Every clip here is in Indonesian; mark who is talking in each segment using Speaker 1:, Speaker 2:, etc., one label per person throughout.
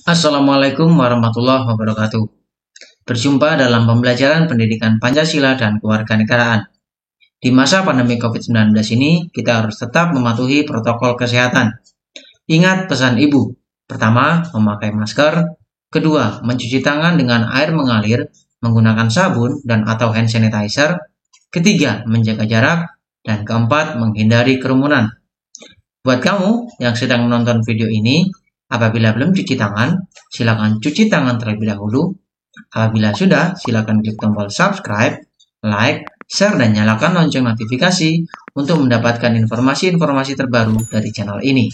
Speaker 1: Assalamualaikum warahmatullahi wabarakatuh. Berjumpa dalam pembelajaran pendidikan Pancasila dan Kewarganegaraan. Di masa pandemi COVID-19 ini, kita harus tetap mematuhi protokol kesehatan. Ingat pesan ibu. Pertama, memakai masker. Kedua, mencuci tangan dengan air mengalir, menggunakan sabun dan atau hand sanitizer. Ketiga, menjaga jarak. Dan keempat, menghindari kerumunan. Buat kamu yang sedang menonton video ini, apabila belum cuci tangan, silakan cuci tangan terlebih dahulu. Apabila sudah, silakan klik tombol subscribe, like, share, dan nyalakan lonceng notifikasi untuk mendapatkan informasi-informasi terbaru dari channel ini.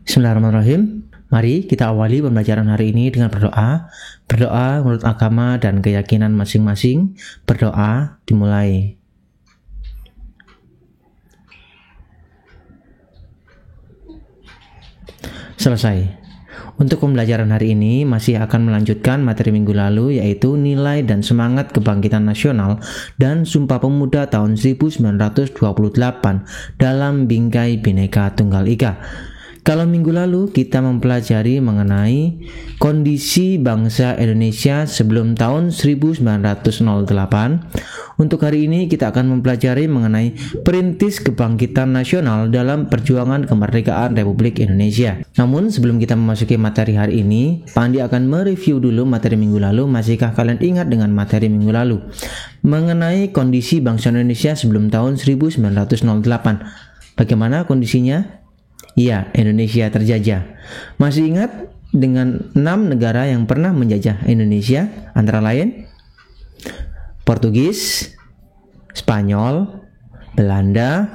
Speaker 2: Bismillahirrahmanirrahim. Mari kita awali pembelajaran hari ini dengan berdoa. Berdoa menurut agama dan keyakinan masing-masing. Berdoa dimulai. Selesai. Untuk pembelajaran hari ini masih akan melanjutkan materi minggu lalu, yaitu nilai dan semangat kebangkitan nasional dan Sumpah Pemuda tahun 1928 dalam Bingkai Bhinneka Tunggal Ika. Kalau minggu lalu kita mempelajari mengenai kondisi bangsa Indonesia sebelum tahun 1908, untuk hari ini kita akan mempelajari mengenai perintis kebangkitan nasional dalam perjuangan kemerdekaan Republik Indonesia. Namun sebelum kita memasuki materi hari ini, Pak Andi akan mereview dulu materi minggu lalu. Masihkah kalian ingat dengan materi minggu lalu? Mengenai kondisi bangsa Indonesia sebelum tahun 1908. Bagaimana kondisinya? Iya, Indonesia terjajah. Masih ingat dengan 6 negara yang pernah menjajah Indonesia? Antara lain Portugis, Spanyol, Belanda,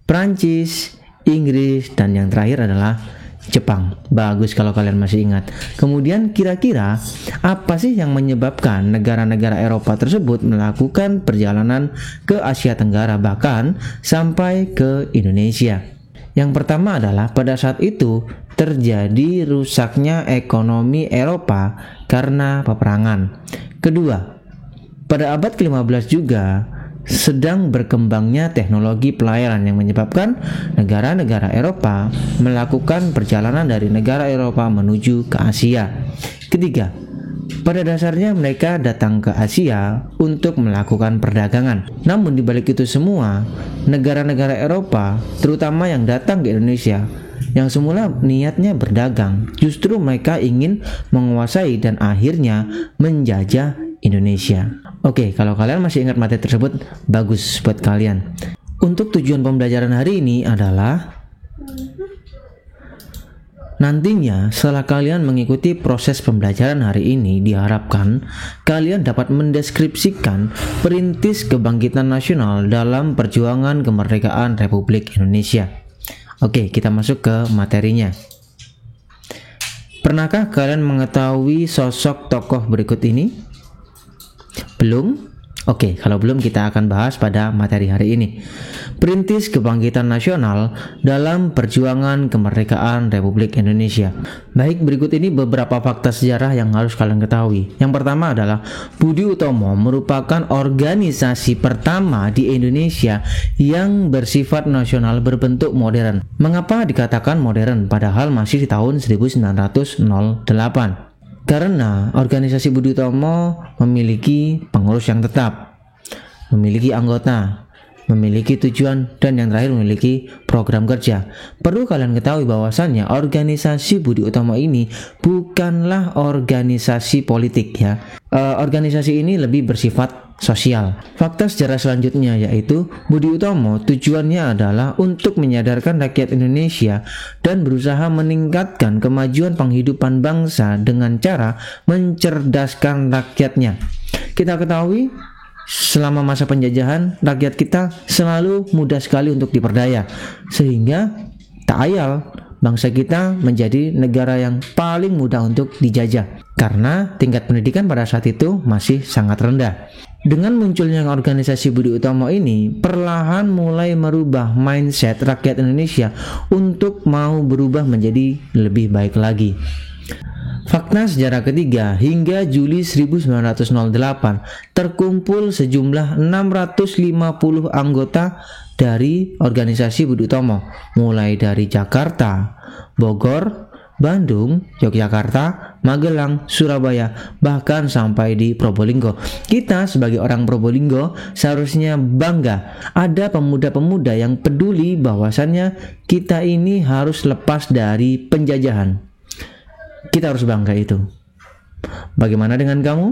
Speaker 2: Prancis, Inggris, dan yang terakhir adalah Jepang. Bagus kalau kalian masih ingat. Kemudian kira-kira apa sih yang menyebabkan negara-negara Eropa tersebut melakukan perjalanan ke Asia Tenggara, bahkan sampai ke Indonesia? Yang pertama adalah pada saat itu terjadi rusaknya ekonomi Eropa karena peperangan. Kedua, pada abad ke-15 juga sedang berkembangnya teknologi pelayaran yang menyebabkan negara-negara Eropa melakukan perjalanan dari negara Eropa menuju ke Asia. Ketiga, pada dasarnya mereka datang ke Asia untuk melakukan perdagangan. Namun di balik itu semua, negara-negara Eropa, terutama yang datang ke Indonesia, yang semula niatnya berdagang, justru mereka ingin menguasai dan akhirnya menjajah Indonesia. Oke, kalau kalian masih ingat materi tersebut, bagus buat kalian. Untuk tujuan pembelajaran hari ini adalah nantinya setelah kalian mengikuti proses pembelajaran hari ini, diharapkan kalian dapat mendeskripsikan perintis kebangkitan nasional dalam perjuangan kemerdekaan Republik Indonesia. Oke, kita masuk ke materinya. Pernahkah kalian mengetahui sosok tokoh berikut ini? Belum? Oke, kalau belum kita akan bahas pada materi hari ini. Perintis kebangkitan nasional dalam perjuangan kemerdekaan Republik Indonesia. Baik, berikut ini beberapa fakta sejarah yang harus kalian ketahui. Yang pertama adalah Budi Utomo merupakan organisasi pertama di Indonesia yang bersifat nasional berbentuk modern. Mengapa dikatakan modern padahal masih di tahun 1908? Karena organisasi Budi Utomo memiliki pengurus yang tetap, memiliki anggota, memiliki tujuan, dan yang terakhir memiliki program kerja. Perlu kalian ketahui bahwasannya organisasi Budi Utomo ini bukanlah organisasi politik ya. Organisasi ini lebih bersifat sosial. Fakta sejarah selanjutnya yaitu Budi Utomo tujuannya adalah untuk menyadarkan rakyat Indonesia dan berusaha meningkatkan kemajuan penghidupan bangsa dengan cara mencerdaskan rakyatnya. Kita ketahui selama masa penjajahan rakyat kita selalu mudah sekali untuk diperdaya, sehingga tak ayal bangsa kita menjadi negara yang paling mudah untuk dijajah karena tingkat pendidikan pada saat itu masih sangat rendah. Dengan munculnya organisasi Budi Utomo ini, perlahan mulai merubah mindset rakyat Indonesia untuk mau berubah menjadi lebih baik lagi. Fakta sejarah ketiga, hingga Juli 1908 terkumpul sejumlah 650 anggota dari organisasi Budi Utomo, mulai dari Jakarta, Bogor, Bandung, Yogyakarta, Magelang, Surabaya, bahkan sampai di Probolinggo. Kita sebagai orang Probolinggo seharusnya bangga ada pemuda-pemuda yang peduli bahwasannya kita ini harus lepas dari penjajahan. Kita harus bangga itu. Bagaimana dengan kamu?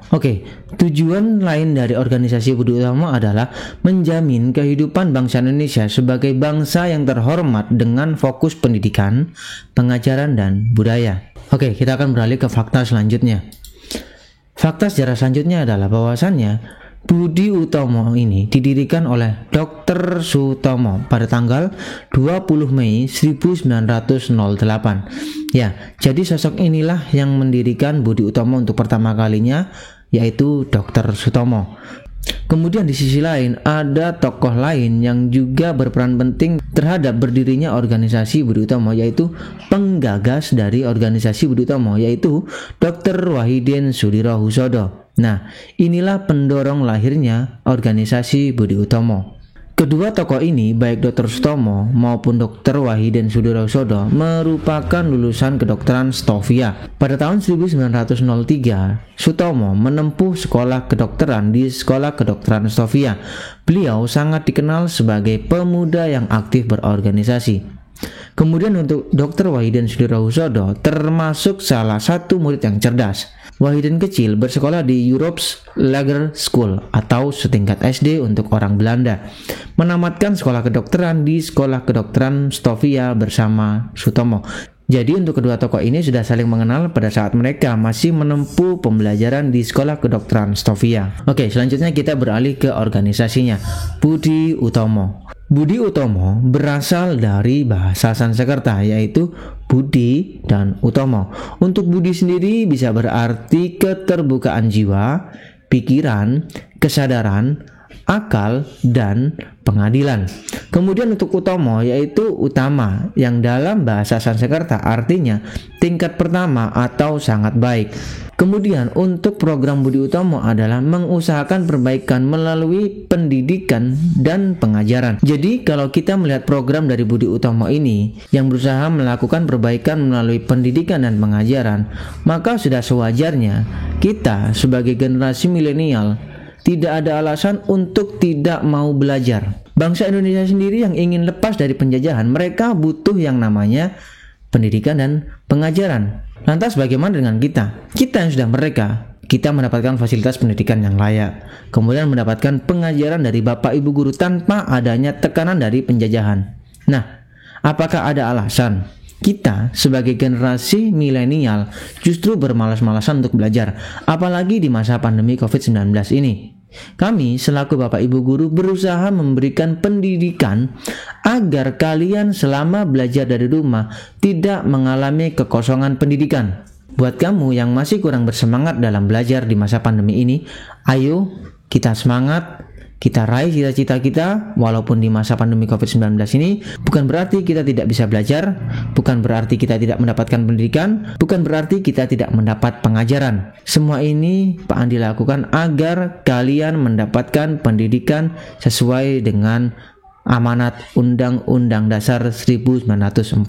Speaker 2: Oke, tujuan lain dari organisasi Budi Utomo adalah menjamin kehidupan bangsa Indonesia sebagai bangsa yang terhormat dengan fokus pendidikan, pengajaran, dan budaya. Oke, kita akan beralih ke fakta selanjutnya. Fakta sejarah selanjutnya adalah bahwasannya Budi Utomo ini didirikan oleh Dr. Sutomo pada tanggal 20 Mei 1908. Ya, jadi sosok inilah yang mendirikan Budi Utomo untuk pertama kalinya, yaitu Dr. Sutomo. Kemudian di sisi lain ada tokoh lain yang juga berperan penting terhadap berdirinya organisasi Budi Utomo, yaitu penggagas dari organisasi Budi Utomo, yaitu Dr. Wahidin Sudirohusodo. Nah, inilah pendorong lahirnya organisasi Budi Utomo. Kedua tokoh ini, baik Dr. Sutomo maupun Dr. Wahidin Sudirohusodo, merupakan lulusan kedokteran Stovia. Pada tahun 1903, Sutomo menempuh sekolah kedokteran di Sekolah Kedokteran Stovia. Beliau sangat dikenal sebagai pemuda yang aktif berorganisasi. Kemudian untuk Dr. Wahidin Sudirohusodo termasuk salah satu murid yang cerdas. Wahidin kecil bersekolah di Europe's Lager School atau setingkat SD untuk orang Belanda. Menamatkan sekolah kedokteran di Sekolah Kedokteran Stovia bersama Sutomo. Jadi untuk kedua tokoh ini sudah saling mengenal pada saat mereka masih menempuh pembelajaran di Sekolah Kedokteran Stovia. Oke, selanjutnya kita beralih ke organisasinya, Budi Utomo. Budi Utomo berasal dari bahasa Sanskerta, yaitu Budi dan Utomo. Untuk Budi sendiri bisa berarti keterbukaan jiwa, pikiran, kesadaran, akal, dan pengadilan. Kemudian untuk Utomo yaitu utama, yang dalam bahasa Sanskerta artinya tingkat pertama atau sangat baik. Kemudian untuk program Budi Utomo adalah mengusahakan perbaikan melalui pendidikan dan pengajaran. Jadi kalau kita melihat program dari Budi Utomo ini yang berusaha melakukan perbaikan melalui pendidikan dan pengajaran, maka sudah sewajarnya kita sebagai generasi milenial tidak ada alasan untuk tidak mau belajar. Bangsa Indonesia sendiri yang ingin lepas dari penjajahan, mereka butuh yang namanya pendidikan dan pengajaran. Lantas bagaimana dengan kita? Kita yang sudah merdeka, kita mendapatkan fasilitas pendidikan yang layak, kemudian mendapatkan pengajaran dari bapak ibu guru tanpa adanya tekanan dari penjajahan. Nah, apakah ada alasan kita sebagai generasi milenial justru bermalas-malasan untuk belajar, apalagi di masa pandemi COVID-19 ini? Kami selaku bapak ibu guru berusaha memberikan pendidikan agar kalian selama belajar dari rumah tidak mengalami kekosongan pendidikan. Buat kamu yang masih kurang bersemangat dalam belajar di masa pandemi ini, ayo kita semangat, kita raih cita-cita kita walaupun di masa pandemi COVID-19 ini. Bukan berarti kita tidak bisa belajar, bukan berarti kita tidak mendapatkan pendidikan, bukan berarti kita tidak mendapat pengajaran. Semua ini Pak Andi lakukan agar kalian mendapatkan pendidikan sesuai dengan amanat Undang-Undang Dasar 1945.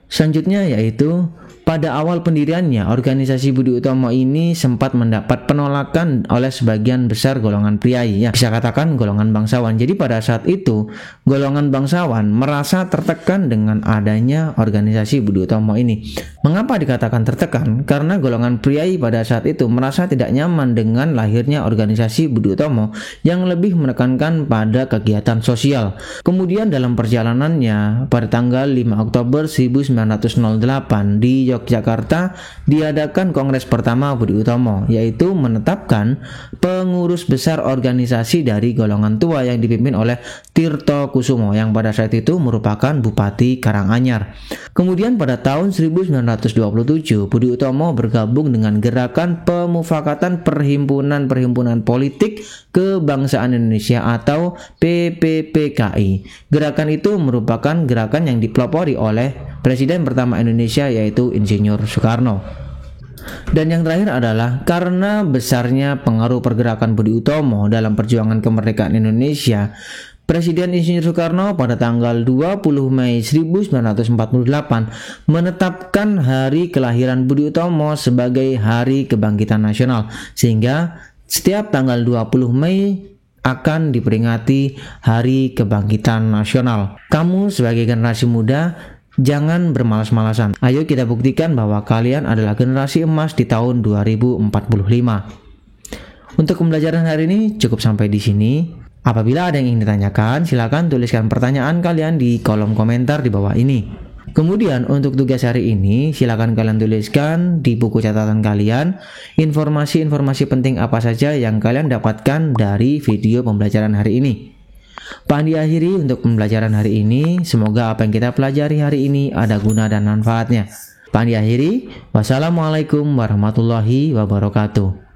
Speaker 2: Selanjutnya yaitu pada awal pendiriannya, organisasi Budi Utomo ini sempat mendapat penolakan oleh sebagian besar golongan priai, ya bisa katakan golongan bangsawan. Jadi pada saat itu, golongan bangsawan merasa tertekan dengan adanya organisasi Budi Utomo ini. Mengapa dikatakan tertekan? Karena golongan priai pada saat itu merasa tidak nyaman dengan lahirnya organisasi Budi Utomo yang lebih menekankan pada kegiatan sosial. Kemudian dalam perjalanannya, pada tanggal 5 Oktober 1908 di Yogyakarta diadakan kongres pertama Budi Utomo, yaitu menetapkan pengurus besar organisasi dari golongan tua yang dipimpin oleh Tirto Kusumo yang pada saat itu merupakan Bupati Karanganyar. Kemudian pada tahun 1927 Budi Utomo bergabung dengan Gerakan Pemufakatan Perhimpunan Politik Kebangsaan Indonesia atau PPPKI. Gerakan itu merupakan gerakan yang dipelopori oleh Presiden pertama Indonesia yaitu Insinyur Soekarno. Dan yang terakhir adalah karena besarnya pengaruh pergerakan Budi Utomo dalam perjuangan kemerdekaan Indonesia, Presiden Insinyur Soekarno pada tanggal 20 Mei 1948 menetapkan hari kelahiran Budi Utomo sebagai Hari Kebangkitan Nasional, sehingga setiap tanggal 20 Mei akan diperingati Hari Kebangkitan Nasional. Kamu sebagai generasi muda, jangan bermalas-malasan. Ayo kita buktikan bahwa kalian adalah generasi emas di tahun 2045. Untuk pembelajaran hari ini cukup sampai di sini. Apabila ada yang ingin ditanyakan, silakan tuliskan pertanyaan kalian di kolom komentar di bawah ini. Kemudian untuk tugas hari ini, silakan kalian tuliskan di buku catatan kalian informasi-informasi penting apa saja yang kalian dapatkan dari video pembelajaran hari ini. Pak Andi akhiri untuk pembelajaran hari ini. Semoga apa yang kita pelajari hari ini ada guna dan manfaatnya. Pak Andi akhiri. Wassalamualaikum warahmatullahi wabarakatuh.